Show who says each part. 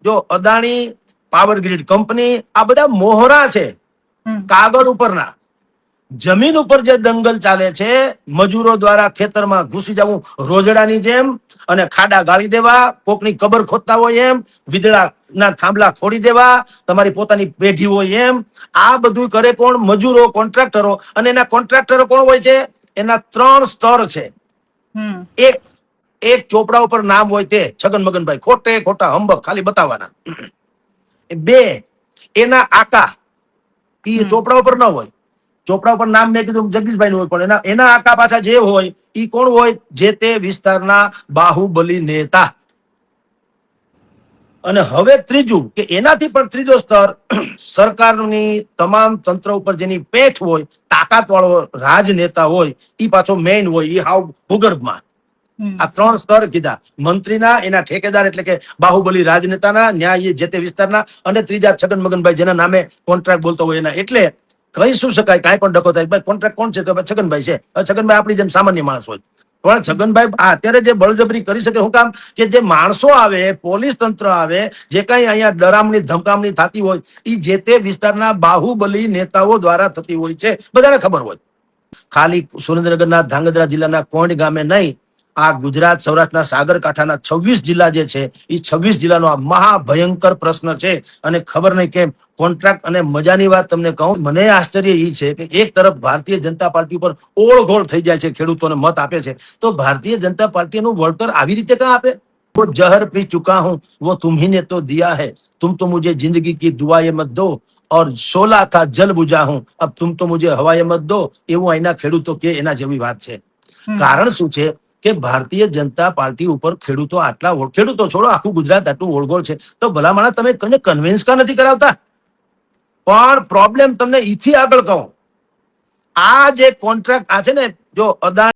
Speaker 1: જો Adani power grid company આ બધા મોહરા છે કાગળ ઉપરના. જમીન ઉપર જે દંગલ ચાલે છે, મજૂરો દ્વારા ખેતરમાં ઘૂસી જવું રોજડાની જેમ અને ખાડા ગાળી દેવા, કોકની કબર ખોદતા હોય એમ, વીજળાના થાંભલા ખોડી દેવા, તમારી પોતાની પેઢી હોય એમ, આ બધું કરે કોણ? મજૂરો, કોન્ટ્રાક્ટરો. અને એના કોન્ટ્રાક્ટરો કોણ હોય છે? એના 3 સ્તર છે. એક ચોપડા ઉપર નામ હોય તે છગન મગનભાઈ, ખોટે ખોટા હંબક ખાલી બતાવવાના. 2 એના આકા, એ ચોપડા ઉપર ન હોય. ચોપડા ઉપર નામ મેં કીધું જગદીશભાઈ નું હોય, પણ એના આકા પાછા જે હોય એ કોણ હોય? જે તે વિસ્તારના બાહુબલી નેતા. અને હવે ત્રીજું કે એનાથી પણ ત્રીજો સ્તર, સરકારની તમામ તંત્ર ઉપર જેની પેઠ હોય, તાકાત વાળો રાજનેતા હોય, એ પાછો મેઇન હોય, એ હાવ ભૂગર્ભમાં. આ 3 સ્તર કીધા મંત્રીના, એના ઠેકેદાર એટલે કે બાહુબલી રાજનેતાના, ન્યાય જે તે વિસ્તારના, અને ત્રીજા છગન મગનભાઈ જેના નામે કોન્ટ્રાક્ટ બોલતો હોય એના. એટલે કહી શું શકાય? કાંઈ પણ ડખો થાય, ભાઈ કોન્ટ્રાક્ટ કોણ છે? તો છગનભાઈ છે. છગનભાઈ આપણી જેમ સામાન્ય માણસ હોય, પણ છગનભાઈ અત્યારે જે બળજબરી કરી શકે, શું કામ? કે જે માણસો આવે, પોલીસ તંત્ર આવે, જે કઈ અહીંયા ડરામણી ધમકામણી થતી હોય, એ જે તે વિસ્તારના બાહુબલી નેતાઓ દ્વારા થતી હોય છે, બધાને ખબર હોય. ખાલી સુરેન્દ્રનગરના ધાંગધ્રા જિલ્લાના કોંડ ગામે નહીં, આ ગુજરાત સૌરાષ્ટ્રના સાગરકાંઠાના 26 જિલ્લા જે છે, એ 26 જિલ્લાનો આ મહાભયંકર પ્રશ્ન છે. અને ખબર નહીં કેમ કોન્ટ્રાક્ટ. અને મજાની વાત તમને કહું, મને આશ્ચર્ય એ છે કે એક તરફ ભારતીય જનતા પાર્ટી ઉપર ઓળઘોળ થઈ જાય છે, ખેડૂતોને મત આપે છે, તો ભારતીય જનતા પાર્ટીનું વળતર આવી રીતે ક્યાં આપે? वो जहर पी चुका हूं, वो तुम्ही ने तो दिया है, तुम तो मुझे जिंदगी की दुआएं मत दो, और शोला था जल बुझा हूं, अब तुम तो मुझे हवाएं मत दो. એવું અહીંના ખેડૂતો કે એના જેવી વાત છે. કારણ શું છે કે ભારતીય જનતા પાર્ટી ઉપર ખેડૂતો આટલા, ખેડૂતો છોડો, આખું ગુજરાત આટલું ઓળઘોળ છે, તો ભલામણા તમે કને કન્વિન્સ કા નથી કરાવતા? પણ પ્રોબ્લેમ તમને ઈથી આગળ કહું, આ જે કોન્ટ્રાક્ટ આ છે ને, જો અદાણી